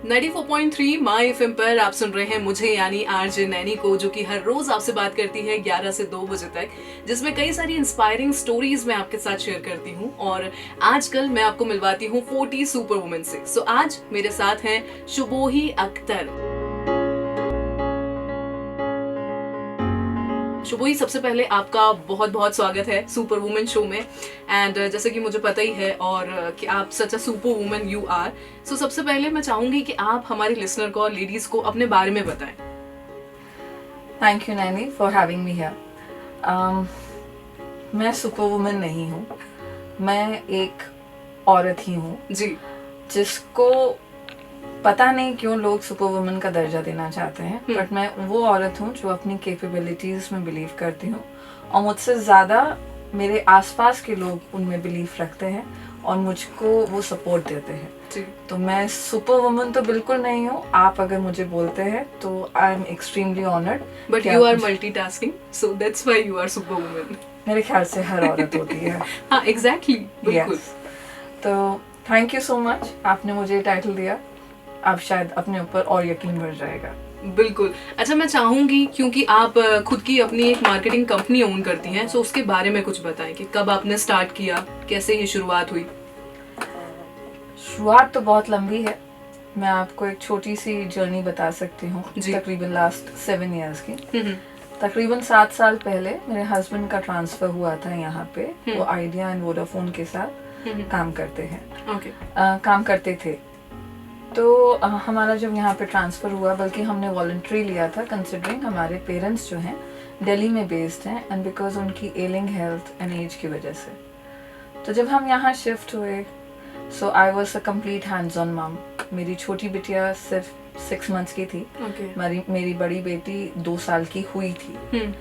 94.3 my FM पर आप सुन रहे हैं मुझे यानी आरजे नैनी को, जो कि हर रोज आपसे बात करती है 11 से 2 बजे तक, जिसमें कई सारी इंस्पायरिंग स्टोरीज मैं आपके साथ शेयर करती हूँ। और आजकल मैं आपको मिलवाती हूँ 40 सुपर वुमेन से। सो आज मेरे साथ हैं शुबोही अख्तर। शुबोही, सबसे पहले आपका बहुत बहुत स्वागत है सुपर वुमेन शो में। एंड जैसे कि मुझे पता ही है और कि आप such a super women you are. So सबसे पहले मैं चाहूंगी कि आप हमारे लिसनर को और लेडीज को अपने बारे में बताएं। Thank you Naini for having me here. मैं सुपर वुमेन नहीं हूँ, मैं एक औरत ही हूँ जी। जिसको पता नहीं क्यों लोग सुपर वुमेन का दर्जा देना चाहते हैं, बट मैं वो औरत हूँ जो अपनी कैपेबिलिटीज में बिलीव करती हूँ और मुझसे ज़्यादा मेरे आसपास के लोग उनमें बिलीव रखते हैं और मुझको वो सपोर्ट देते हैं। जी। तो मैं सुपर वुमन तो बिल्कुल नहीं हूँ। आप अगर मुझे बोलते हैं तो I am extremely honoured. But you are multitasking, so that's why you are super woman. मेरे ख्याल से हर औरत होती है। हाँ, एग्जैक्टली, बिल्कुल। तो थैंक यू सो मच, आपने मुझे टाइटल दिया। अब शायद अपने ऊपर और यकीन बढ़ जाएगा। बिल्कुल। अच्छा, मैं चाहूंगी क्योंकि आप खुद की अपनी एक मार्केटिंग कंपनी ओन करती हैं, सो उसके बारे में कुछ बताएं कि कब आपने स्टार्ट किया, कैसे ये शुरुआत हुई। शुरुआत तो बहुत लंबी है, मैं आपको एक छोटी सी जर्नी बता सकती हूँ। तकरीबन लास्ट 7 years की। तकरीबन 7 साल पहले मेरे हस्बैंड का ट्रांसफर हुआ था यहाँ पे। वो आइडिया एंड वोडाफोन के साथ काम करते हैं। काम करते थे। तो हमारा जब यहाँ पे ट्रांसफ़र हुआ, बल्कि हमने वॉलंटरी लिया था कंसिडरिंग हमारे पेरेंट्स जो हैं दिल्ली में बेस्ड हैं एंड बिकॉज उनकी एलिंग हेल्थ एंड एज की वजह से। तो जब हम यहाँ शिफ्ट हुए, so I was a complete hands on mum. मेरी छोटी बिटिया सिर्फ 6 months की थी। मेरी बड़ी बेटी 2 साल की हुई थी।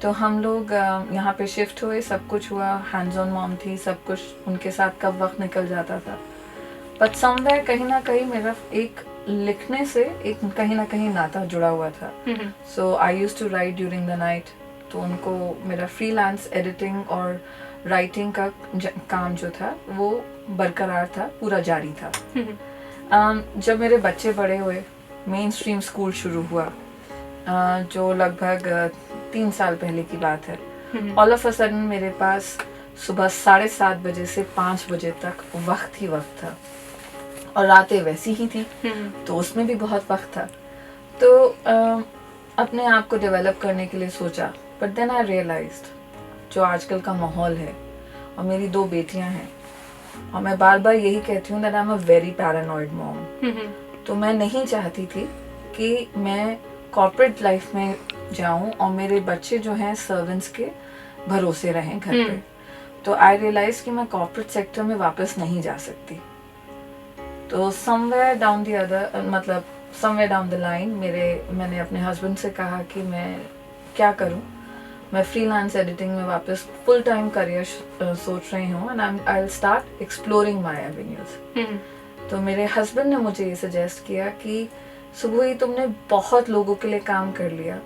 तो हम लोग यहाँ पे शिफ्ट हुए, सब कुछ हुआ, हैंड्स ऑन मॉम थी, सब कुछ उनके साथ कब वक्त निकल जाता था। बट समवेयर कहीं ना कहीं मेरा एक लिखने से एक कहीं ना कहीं नाता जुड़ा हुआ था। So I used to write during the night. तो उनको मेरा फ्रीलांस एडिटिंग और राइटिंग का काम जो था वो बरकरार था, पूरा जारी था। जब मेरे बच्चे बड़े हुए, मेन स्ट्रीम स्कूल शुरू हुआ, जो लगभग 3 साल पहले की बात है। ऑल ऑफ अ सडन मेरे पास सुबह 7:30 बजे से 5 बजे तक वक्त ही वक्त था, और रातें वैसी ही थी तो उसमें भी बहुत वक्त था। तो अपने आप को डेवलप करने के लिए सोचा, बट देन आई रियलाइज्ड जो आजकल का माहौल है, और मेरी 2 बेटियां हैं, और मैं बार बार यही कहती हूँ that I am a very paranoid mom. तो मैं नहीं चाहती थी कि मैं कॉर्पोरेट लाइफ में जाऊं और मेरे बच्चे जो हैं सर्वेंट्स के भरोसे रहें घर पे। तो आई रियलाइज कि मैं कॉर्पोरेट सेक्टर में वापस नहीं जा सकती। तो समवेयर डाउन द लाइन मैंने अपने हस्बैंड से कहा कि मैं क्या करूं। मैं फ्रीलांस एडिटिंग में वापस फुल टाइम करियर सोच रही हूँ and I will start exploring my avenues. तो मेरे हस्बैंड ने मुझे ये सजेस्ट किया कि सुबह ही तुमने बहुत लोगों के लिए काम कर लिया,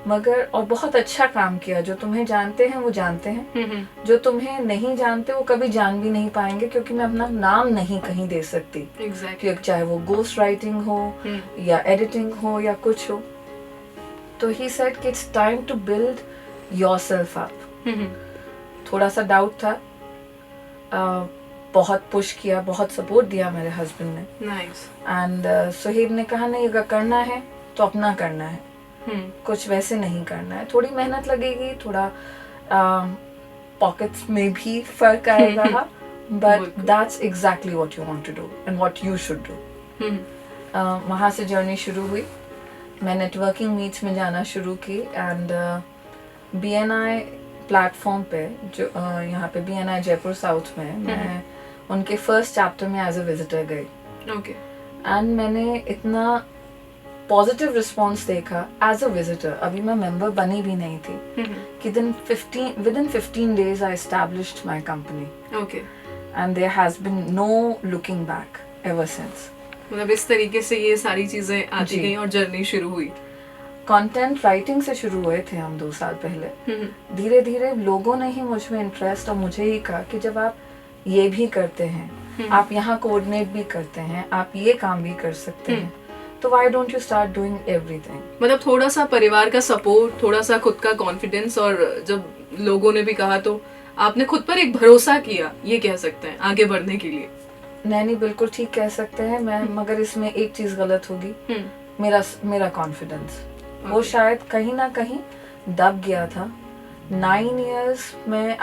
मगर और बहुत अच्छा काम किया। जो तुम्हें जानते हैं वो जानते हैं, जो तुम्हें नहीं जानते वो कभी जान भी नहीं पाएंगे, क्योंकि मैं अपना नाम नहीं कहीं दे सकती। Exactly. चाहे वो गोस्ट राइटिंग हो या एडिटिंग हो या कुछ हो। तो ही सेड कि it's time to build yourself up. थोड़ा सा डाउट था, बहुत पुश किया, बहुत सपोर्ट दिया मेरे हस्बैंड ने। नाइस। एंड सुहेब ने कहा नहीं, अगर करना है तो अपना करना है, कुछ वैसे नहीं करना है। थोड़ी मेहनत लगेगी, थोड़ा पॉकेट्स में भी फर्क आएगा, but that's exactly what you want to do and what you should do. वहाँ से जर्नी शुरू हुई। मैं नेटवर्किंग मीट्स में जाना शुरू की एंड BNI प्लेटफॉर्म पे, जो यहाँ पे BNI जयपुर साउथ में, मैं उनके फर्स्ट चैप्टर में एज अ विजिटर गई। एंड मैंने इतना पॉजिटिव रिस्पॉन्स देखा एज अ विजिटर, अभी मैं मेंबर बनी भी नहीं थी, कि within 15 days I established my company. And there has been no looking back ever since. मतलब इस तरीके से ये सारी चीजें आती गई और जर्नी शुरू हुई। कंटेंट राइटिंग से शुरू हुए थे हम 2 साल पहले। धीरे धीरे लोगों ने ही मुझ में इंटरेस्ट और मुझे ही कहा कि जब आप ये भी करते हैं, आप यहाँ कोऑर्डिनेट भी करते हैं, आप ये काम भी कर सकते हैं, तो why don't you start doing everything. मतलब थोड़ा सा परिवार का सपोर्ट, थोड़ा सा खुद का कॉन्फिडेंस, और जब लोगों ने भी कहा तो आपने खुद पर एक भरोसा किया, ये कह सकते हैं, आगे बढ़ने के लिए। नहीं, बिल्कुल ठीक कह सकते हैं मैं, मगर इसमें एक चीज गलत होगी, मेरा कॉन्फिडेंस वो शायद कहीं ना कहीं दब गया था। 9 years में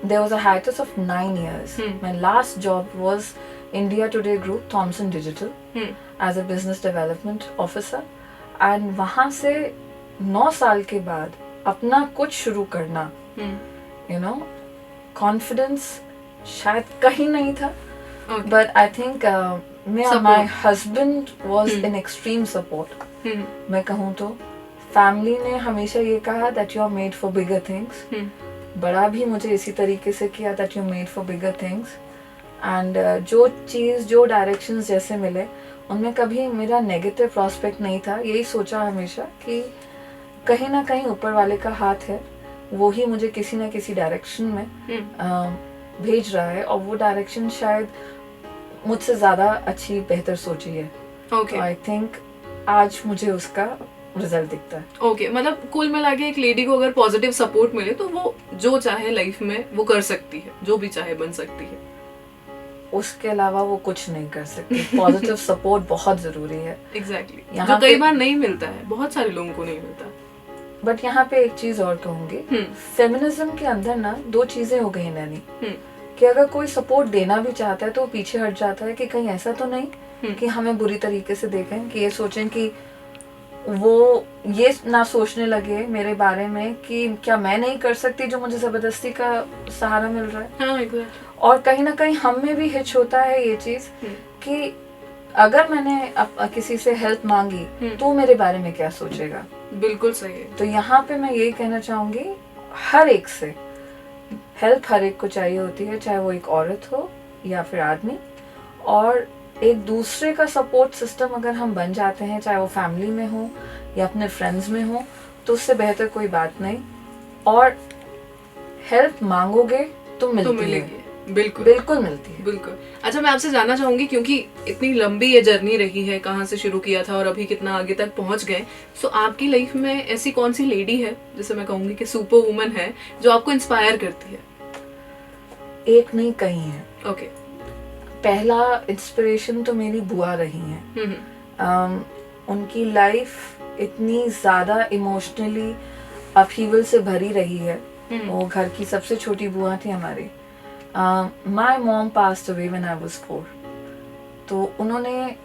there was a hiatus of 9 years. My last job was India Today Group, Thomson Digital, as a business development officer. And वहाँ से 9 साल के बाद अपना कुछ शुरू करना, you know, confidence शायद कहीं नहीं था. But I think my husband was in extreme support. मैं कहूँ तो फैमिली ने हमेशा ये कहा that you are made for bigger things. बड़ा भी मुझे इसी तरीके से किया that you are made for bigger things. And जो चीज़, जो डायरेक्शंस जैसे मिले, उनमें कभी मेरा नेगेटिव प्रॉस्पेक्ट नहीं था. यही सोचा हमेशा कि कहीं ना कहीं ऊपर वाले का हाथ है, वो ही मुझे किसी ना किसी डायरेक्शन में भेज रहा है, और वो डायरेक्शन शायद मुझसे ज़्यादा अच्छी, बेहतर सोची है. Okay. आई थिंक आज मुझे उसका रिजल्ट दिखता है. ओके, मतलब कुल मिला के एक लेडी को अगर पॉजिटिव सपोर्ट मिले तो वो जो चाहे लाइफ में वो कर सकती है, जो भी चाहे बन सकती है. उसके अलावा वो कुछ नहीं कर सकती. पॉजिटिव सपोर्ट बहुत जरूरी है. एग्जैक्टली, जो कई बार नहीं मिलता है, बहुत सारे लोगों को नहीं मिलता. बट यहाँ पे एक चीज और कहूंगी, फेमिनिज्म के अंदर ना 2 चीजें हो गई नैनी, कि अगर कोई सपोर्ट देना भी चाहता है तो वो पीछे हट जाता है कि कहीं ऐसा तो नहीं कि हमें बुरी तरीके से देखें, कि ये सोचें कि वो ये ना सोचने लगे मेरे बारे में कि क्या मैं नहीं कर सकती जो मुझे जबरदस्ती का सहारा मिल रहा है. हाँ, exactly. और कहीं ना कहीं हम में भी हिच होता है ये चीज कि अगर मैंने किसी से हेल्प मांगी तो मेरे बारे में क्या सोचेगा. बिल्कुल सही है. तो यहाँ पे मैं यही कहना चाहूंगी, हर एक से हेल्प हर एक को चाहिए होती है, चाहे वो एक औरत हो या फिर आदमी. और एक दूसरे का सपोर्ट सिस्टम अगर हम बन जाते हैं, चाहे वो फैमिली में हो या अपने फ्रेंड्स में हो, तो उससे बेहतर कोई बात नहीं. और हेल्प मांगोगे तो मिलती है. बिल्कुल बिल्कुल मिलती है. बिल्कुल. अच्छा, मैं आपसे जानना चाहूंगी, क्योंकि इतनी लंबी ये जर्नी रही है, कहाँ से शुरू किया था और अभी कितना आगे तक पहुंच गए, सो आपकी लाइफ में ऐसी कौन सी लेडी है जिसे मैं कहूंगी कि सुपर वुमन है, जो आपको इंस्पायर करती है? एक नहीं, कई है. ओके. पहला इंस्पिरेशन तो मेरी बुआ रही हैं. उनकी लाइफ इतनी ज़्यादा इमोशनली अपहीवल से भरी रही है. वो घर की सबसे छोटी बुआ थी हमारी. My mom passed away when I was 4. तो उन्होंने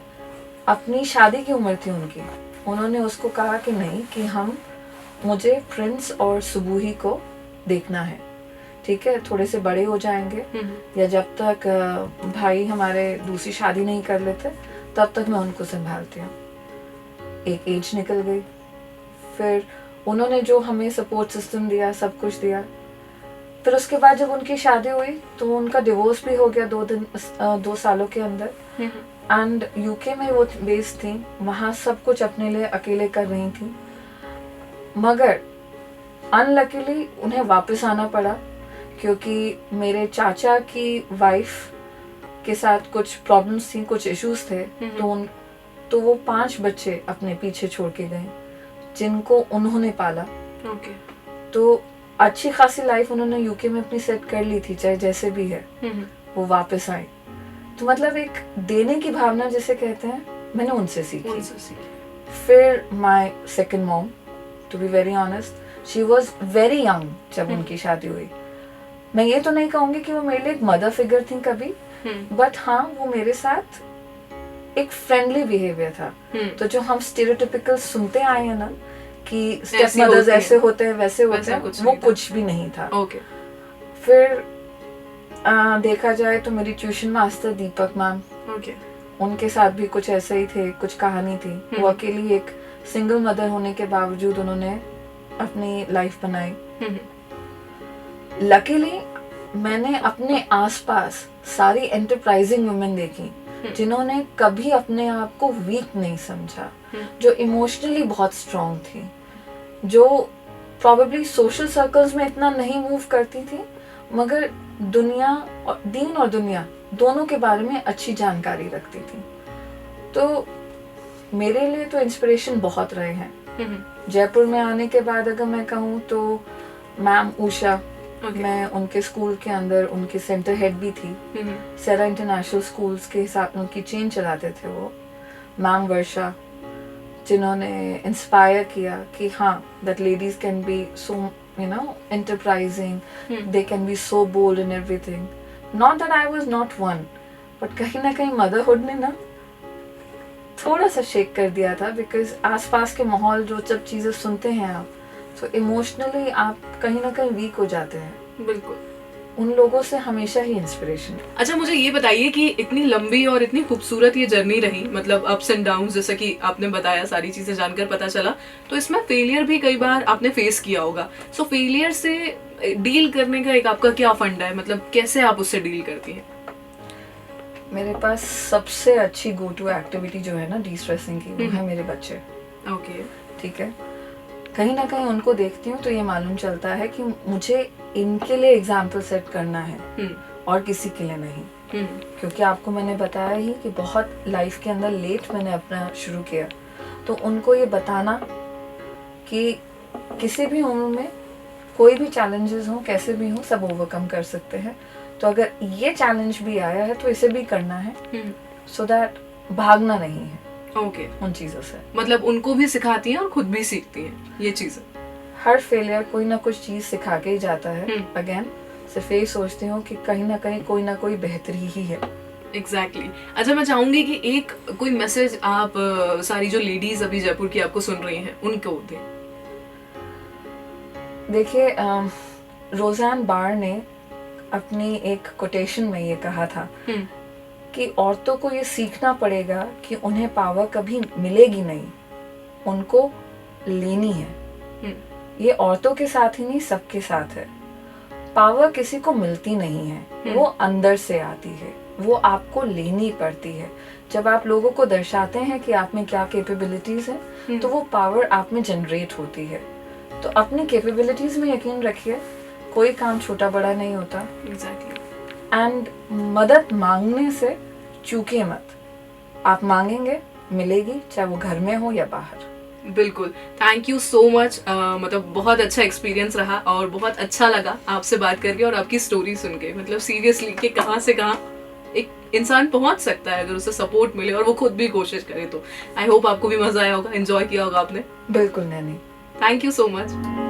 अपनी शादी की उम्र थी उनकी, उन्होंने उसको कहा कि नहीं, कि मुझे प्रिंस और सुबूही को देखना है, ठीक है, थोड़े से बड़े हो जाएंगे या जब तक भाई हमारे दूसरी शादी नहीं कर लेते तब तक मैं उनको संभालती हूँ. एक एज निकल गई. फिर उन्होंने जो हमें सपोर्ट सिस्टम दिया, सब कुछ दिया. फिर उसके बाद जब उनकी शादी हुई तो उनका डिवोर्स भी हो गया 2 सालों के अंदर. एंड यूके में वो बेस्ड थी, वहाँ सब कुछ अपने लिए अकेले कर रही थी. मगर अनलकीली उन्हें वापस आना पड़ा, क्योंकि मेरे चाचा की वाइफ के साथ कुछ प्रॉब्लम्स थी, कुछ इश्यूज थे. तो वो 5 बच्चे अपने पीछे छोड़ के गए, जिनको उन्होंने पाला. ओके. तो अच्छी खासी लाइफ उन्होंने यूके में अपनी सेट कर ली थी, चाहे जैसे भी है. वो वापस आए. तो मतलब एक देने की भावना जिसे कहते हैं, मैंने उनसे सीखी. फिर my second mom, to be very honest, she was very young जब उनकी शादी हुई. मैं ये तो नहीं कहूंगी कि वो मेरे लिए एक मदर फिगर थी कभी, बट हाँ, वो मेरे साथ एक फ्रेंडली बिहेवियर था. तो जो हम स्टीरियोटिपिकल सुनते आए हैं ना कि स्टेप मदर्स ऐसे होते हैं, वैसे होते हैं, वो कुछ भी नहीं था. ओके. फिर देखा जाए तो मेरी ट्यूशन मास्टर दीपक मैम, उनके साथ भी कुछ ऐसे ही थे, कुछ कहानी थी. वो अकेली एक सिंगल मदर होने के बावजूद उन्होंने अपनी लाइफ बनाई. लकीली मैंने अपने आसपास सारी एंटरप्राइजिंग वुमेन देखी जिन्होंने कभी अपने आप को वीक नहीं समझा, जो इमोशनली बहुत स्ट्रांग थी, जो प्रॉबेबली सोशल सर्कल्स में इतना नहीं मूव करती थी, मगर दुनिया और दीन और दुनिया दोनों के बारे में अच्छी जानकारी रखती थी. तो मेरे लिए तो इंस्पिरेशन बहुत रहे हैं। हम्म। जयपुर में आने के बाद अगर मैं कहूँ तो मैम उषा, Okay. मैं उनके स्कूल के अंदर उनकी सेंटर हेड भी थी। सेरा इंटरनेशनल स्कूल्स के हिसाब उनकी चेन चलाते थे वो। मैम वर्षा, जिन्होंने इंस्पायर किया कि हाँ, that ladies can be so enterprising, they can be so bold in everything. Not that I was not one, but कहीं ना कहीं मदरहुड ने ना थोड़ा सा शेक कर दिया था, बिकॉज आसपास के माहौल जो जब चीज़ें सुनते हैं आप, तो इमोशनली आप कहीं ना कहीं वीक हो जाते हैं। बिल्कुल। उन लोगों से हमेशा ही इंस्पिरेशन। अच्छा, मुझे ये बताइए कि इतनी लंबी और इतनी खूबसूरत ये जर्नी रही, मतलब अप्स एंड डाउन्स, जैसा कि आपने बताया, सारी चीजें जानकर पता चला, तो इसमें फेलियर भी कई बार आपने फेस किया होगा। सो फेलियर से डील करने का एक आपका क्या फंडा है, मतलब कैसे आप उससे डील करती हैं? मेरे पास सबसे अच्छी गो टू एक्टिविटी जो है ना डी स्ट्रेसिंग की, वो है मेरे बच्चे। ओके। ठीक है, कहीं ना कहीं उनको देखती हूँ तो ये मालूम चलता है कि मुझे इनके लिए एग्जाम्पल सेट करना है और किसी के लिए नहीं। क्योंकि आपको मैंने बताया ही कि बहुत लाइफ के अंदर लेट मैंने अपना शुरू किया, तो उनको ये बताना कि किसी भी उम्र में कोई भी चैलेंजेस हो, कैसे भी हो, सब ओवरकम कर सकते हैं। तो अगर ये चैलेंज भी आया है तो इसे भी करना है, सो दैट भागना नहीं है। ओके। उन चीज़ों से मतलब उनको भी सिखाती हैं और खुद भी सीखती हैं ये चीजें। हर फेलियर कोई ना कुछ चीज़ सिखा के ही जाता है। अगेन सिर्फ यही सोचती हूँ कि कहीं ना कोई बेहतरी ही है। एग्जैक्टली। अच्छा, मैं चाहूंगी कि एक कोई मैसेज आप सारी जो लेडीज अभी जयपुर की आपको सुन रही हैं उनको दें। देखिए, रोजान बार ने अपनी एक कोटेशन में ये कहा था कि औरतों को ये सीखना पड़ेगा कि उन्हें पावर कभी मिलेगी नहीं, उनको लेनी है। ये औरतों के साथ ही नहीं, सबके साथ है। पावर किसी को मिलती नहीं है, वो अंदर से आती है, वो आपको लेनी पड़ती है। जब आप लोगों को दर्शाते हैं कि आप में क्या कैपेबिलिटीज हैं, तो वो पावर आप में जनरेट होती है। तो अपनी कैपेबिलिटीज में यकीन रखिए, कोई काम छोटा बड़ा नहीं होता। एग्जैक्टली। एंड मदद मांगने से चूकिए मत, आप मांगेंगे मिलेगी, चाहे वो घर में हो या बाहर। बिल्कुल। Thank you so much. मतलब बहुत अच्छा एक्सपीरियंस रहा और बहुत अच्छा लगा आपसे बात करके और आपकी स्टोरी सुन के। मतलब सीरियसली कि कहाँ से कहाँ एक इंसान पहुंच सकता है अगर उसे सपोर्ट मिले और वो खुद भी कोशिश करे। तो आई होप आपको भी मजा आया होगा, एंजॉय किया होगा आपने। बिल्कुल Naini, thank you so much.